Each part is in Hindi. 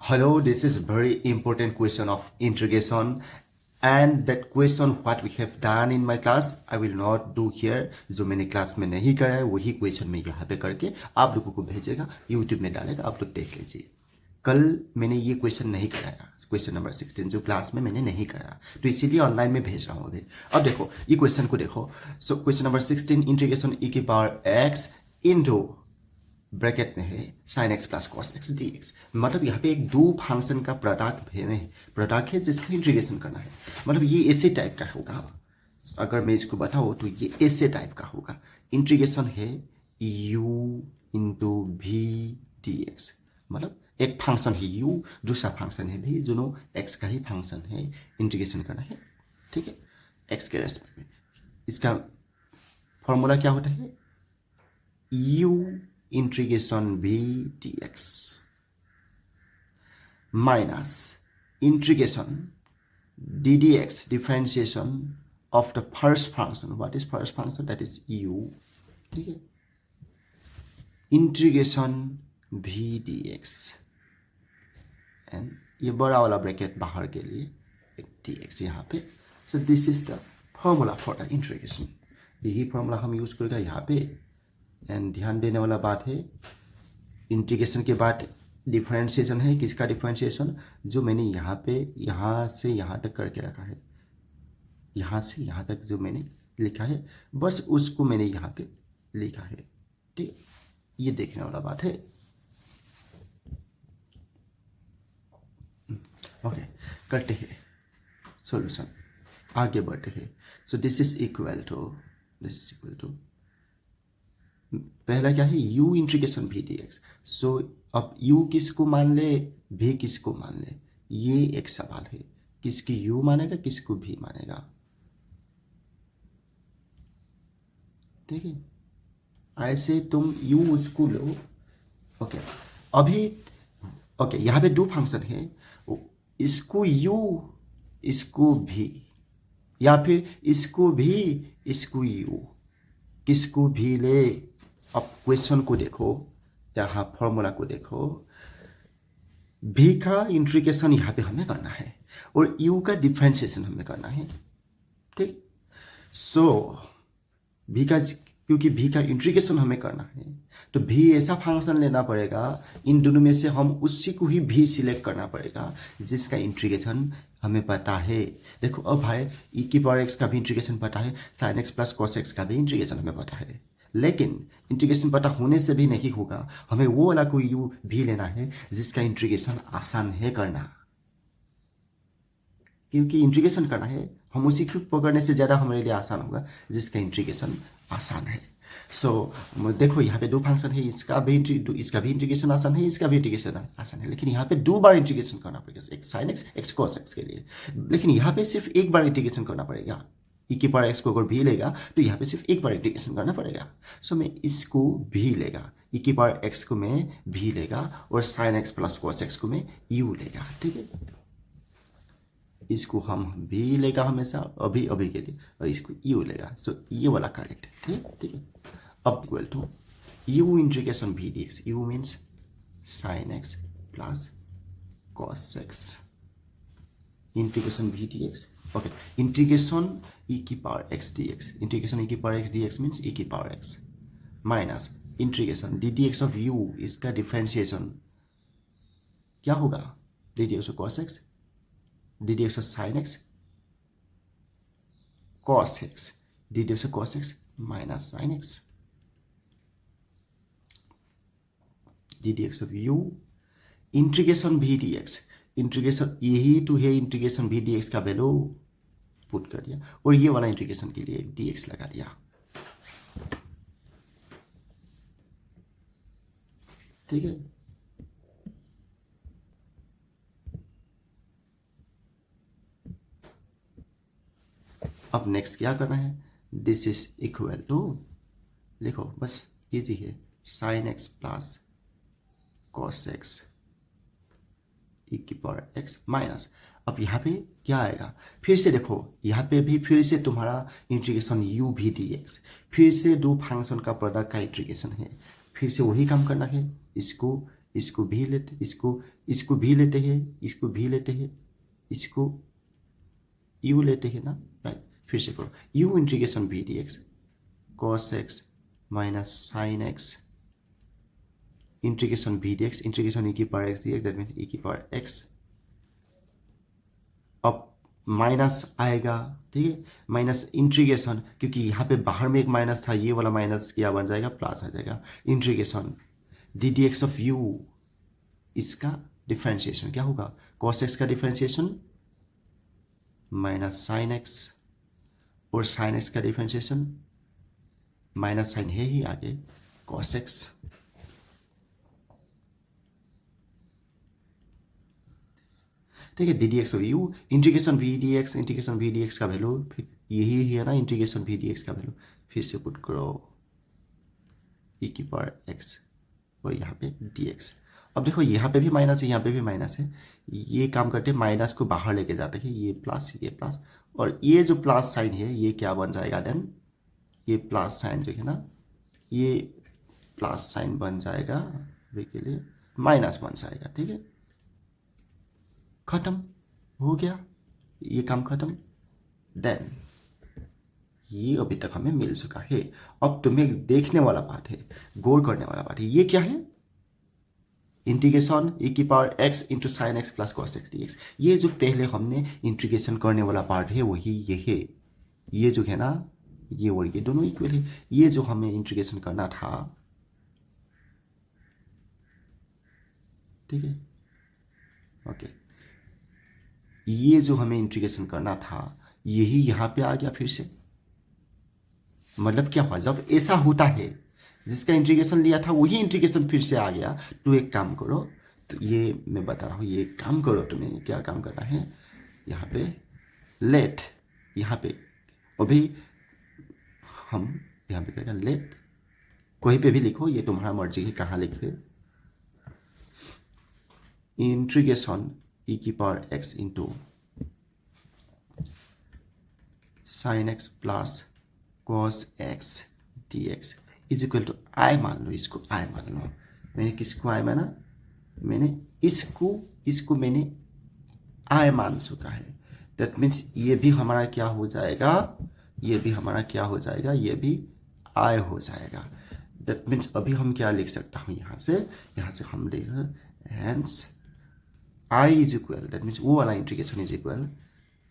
Hello, this is very important question of integration, and that question what we have done in my class I will not do here. जो मैंने क्लास में नहीं करा है वही क्वेश्चन मैं यहाँ पे करके आप लोगों को भेजेगा, यूट्यूब में डालेगा, आप लोग देख लीजिए. कल मैंने ये क्वेश्चन नहीं कराया, क्वेश्चन नंबर 16 जो क्लास में मैंने नहीं कराया, तो इसीलिए ऑनलाइन में भेज रहा हूँ अभी. अब देखो ये क्वेश्चन को देखो. So question number 16 integration e की पावर x इंटू ब्रैकेट में है sin x प्लस cos x dx. मतलब यहाँ पे एक दो फंक्शन का प्रोडक्ट है जिसका इंटीग्रेशन करना है. मतलब ये ऐसे टाइप का होगा. अगर मैं इसको बताऊँ तो ये ऐसे टाइप का होगा. इंटीग्रेशन है u इंटू v dx. मतलब एक फंक्शन है u, दूसरा फंक्शन है v, दोनों x का ही फंक्शन है, इंटीग्रेशन करना है. ठीक है, x के रेस्पेक्ट में. इसका फॉर्मूला क्या होता है? u integration v dx minus integration d dx differentiation of the first function. What is first function? That is u. ठीक है, इंटीग्रेशन v dx एंड ये बड़ा वाला ब्रैकेट बाहर के लिए एक dx यहाँ पे. सो this is the formula for the integration. यही फॉर्मूला हम यूज करेगा यहाँ पे. एंड ध्यान देने वाला बात है, इंटीग्रेशन के बाद डिफरेंशिएशन है. किसका डिफरेंशिएशन? जो मैंने यहाँ पे यहाँ से यहाँ तक करके रखा है, यहाँ से यहाँ तक जो मैंने लिखा है, बस उसको मैंने यहाँ पे लिखा है. ठीक, ये देखने वाला बात है. ओके, करते हैं सॉल्यूशन, आगे बढ़ते हैं. So this is equal to पहला क्या है? u integration v dx. So अब u किसको मान ले, v किसको मान ले, ये एक सवाल है. किसकी u मानेगा, किसको v मानेगा? ठीक है, ऐसे तुम u उसको लो. ओके, अभी ओके यहाँ पे दो फंक्शन है, इसको u इसको v, या फिर इसको v इसको u, किसको भी ले. अब क्वेश्चन को देखो, यहाँ फॉर्मूला को देखो. v का इंटीग्रेशन यहाँ पे हमें करना है और u का डिफरेंशिएशन हमें करना है. ठीक, सो v का, क्योंकि v का इंटीग्रेशन हमें करना है तो v ऐसा फंक्शन लेना पड़ेगा, इन दोनों में से हम उसी को ही v सिलेक्ट करना पड़ेगा जिसका इंटीग्रेशन हमें पता है. देखो अब भाई e की पावर x का भी इंटीग्रेशन पता है, sin x प्लस cos x का भी इंटीग्रेशन हमें पता है. लेकिन इंटीग्रेशन पता होने से भी नहीं होगा, हमें वो वाला कोई u भी लेना है जिसका इंटीग्रेशन आसान है करना. क्योंकि इंटीग्रेशन करना है, हम उसी को पकड़ने से ज़्यादा हमारे लिए आसान होगा जिसका इंटीग्रेशन आसान है. सो देखो यहाँ पे दो फंक्शन है, इसका भी इंटीग्रेशन आसान है, इसका भी इंटीग्रेशन आसान है. लेकिन यहाँ पे दो बार इंटीग्रेशन करना पड़ेगा, एक साइन एक्स एक कॉस एक्स के लिए. लेकिन यहाँ पे सिर्फ एक बार इंटीग्रेशन करना पड़ेगा. e की पावर x को अगर भी लेगा तो यहाँ पे सिर्फ एक बार इंटीग्रेशन करना पड़ेगा. सो मैं इसको भी लेगा, e की पावर x को मैं भी लेगा और sine x plus cos x को मैं u लेगा. ठीक है, इसको हम भी लेगा हमेशा अभी के लिए, और इसको u लेगा. सो ये वाला करेक्ट है. ठीक है, अब equal to u integration v dx. u means sine x plus cos x integration v dx. Okay, integration e की power x dx. Integration e की power x dx means e की power x minus integration d dx of u, इसका डिफरेंशिएशन क्या होगा? d dx of cos x, d dx of sin x cos x, d dx of cos x minus sin x, d dx of u integration v dx. Integration यही तो है, इंटीग्रेशन v dx का वैल्यू पुट कर दिया और ये वाला इंटीग्रेशन के लिए dx लगा दिया. ठीक है, अब नेक्स्ट क्या करना है? दिस इज इक्वल टू, लिखो बस इजी है, sine x plus cos x e की पावर x माइनस. अब यहाँ पे क्या आएगा? फिर से देखो, यहाँ पे भी फिर से तुम्हारा इंटीग्रेशन u v dx, फिर से दो फंक्शन का प्रोडक्ट का इंटीग्रेशन है. फिर से वही काम करना है, इसको इसको भी लेते, इसको भी लेते हैं, इसको भी लेते हैं, इसको u लेते हैं ना, राइट। फिर से करो, u integration v dx cos x minus sine x integration v dx, integration e की power x dx, that means e की पावर x। अब माइनस आएगा, ठीक है, माइनस इंटीग्रेशन, क्योंकि यहाँ पे बाहर में एक माइनस था, ये वाला माइनस क्या बन जाएगा, प्लस आ जाएगा। Integration D D X of U, इसका डिफ्रेंशिएशन क्या होगा, cos x का डिफ्रेंशिएशन माइनस साइन x, और साइन x का डिफ्रेंशिएशन माइनस साइन है ही आगे cos x। ठीक है, D D X of U integration V D X, integration V D X का वैल्यू यही है ना, इंटीग्रेशन वी डी एक्स का वैल्यू। फिर से पुट करो e की पावर x और यहाँ पे dx। अब देखो यहाँ पे भी माइनस है, यहाँ पे भी माइनस है, ये काम करते हैं माइनस को बाहर लेके जाते हैं, ये प्लस, और ये जो प्लस साइन है ये क्या बन जाएगा देन, ये प्लस साइन जो है ना, ये प्लस साइन बन जाएगा, के लिए माइनस बन जाएगा। ठीक है, खत्म हो गया, ये काम खत्म। देन ये अभी तक हमें मिल चुका है। अब तुम्हें देखने वाला बात है, गौर करने वाला बात है, ये क्या है, इंटीग्रेशन e की power x into sine x प्लस cos x dx। ये जो पहले हमने इंटीग्रेशन करने वाला पार्ट है वही ये है, ये जो है ना, ये और ये दोनों इक्वल है। ये जो हमें इंटीग्रेशन करना था, ठीक है, ओके, ये जो हमें इंटीग्रेशन करना था यही यहाँ पे आ गया फिर से। मतलब क्या हुआ, जब ऐसा होता है जिसका इंटीग्रेशन लिया था वही इंटीग्रेशन फिर से आ गया, तो एक काम करो, तो ये मैं बता रहा हूँ, ये काम करो, तुम्हें क्या काम करना है, यहाँ पे लेट, यहाँ पे अभी हम यहाँ पे करेंगे लेट, कोई पे भी लिखो, ये तुम्हारा मर्जी है कहाँ लिखे, इंटीग्रेशन e की power x into sine x प्लस cos x dx is equal to I मान लो, इसको आई मान लो। मैंने किसको आई माना, मैंने इसको मैंने आई मान चुका है। दैट मीन्स ये भी हमारा क्या हो जाएगा, ये भी हमारा क्या हो जाएगा, ये भी आई हो जाएगा। दैट मीन्स अभी हम क्या लिख सकता हूँ, यहाँ से हम लिख hence I is equal, that means वो वाला integration is equal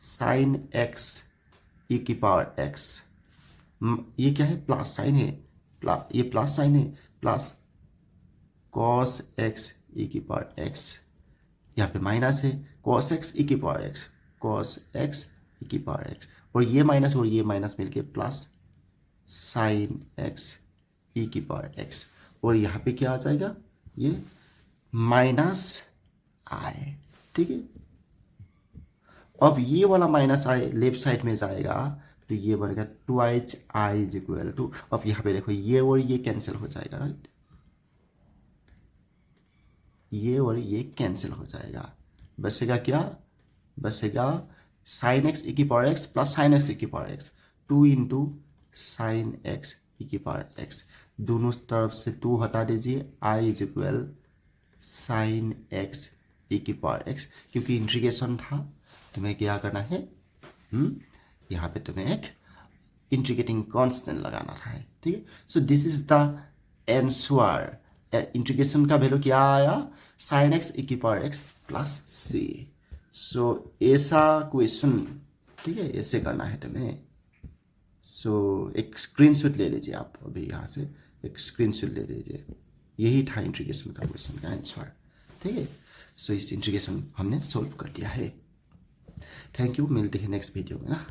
sine x e की पावर x, ये क्या है, प्लस साइन है, ये प्लस साइन है, प्लस cos x e की पावर x, यहाँ पे माइनस है cos x e की power x, cos x e की पावर x, और ये माइनस मिलके प्लस साइन x e की पावर x, और यहाँ पे क्या आ जाएगा, ये माइनस आई। ठीक है, अब ये वाला माइनस आई लेफ्ट साइड में जाएगा, तो ये बनेगा twice I is equal to, अब यहाँ पे देखो ये और ये कैंसिल हो जाएगा, राइट, ये और ये कैंसिल हो जाएगा, बचेगा क्या, बचेगा साइन एक्स e की power x plus sine x e की power x, 2 into sine x e की पावर x, दोनों तरफ से 2 हटा दीजिए, I is equal sine x e की पावर x, क्योंकि इंटीग्रेशन था, तुम्हें क्या करना है, यहाँ पे तुम्हें एक इंटीग्रेटिंग कांस्टेंट लगाना था, ठीक है। सो this is the answer. Integration का वैल्यू क्या आया, साइन एक्स e की पावर x प्लस c। सो ऐसा क्वेश्चन, ठीक है, ऐसे करना है तुम्हें। सो एक स्क्रीनशॉट ले लीजिए आप, अभी यहाँ से एक स्क्रीनशॉट ले लीजिए, यही था इंटीग्रेशन का क्वेश्चन का आंसर, ठीक है। सो इस इंटीग्रेशन हमने सोल्व कर दिया है। थैंक यू, मिलते हैं नेक्स्ट वीडियो में ना।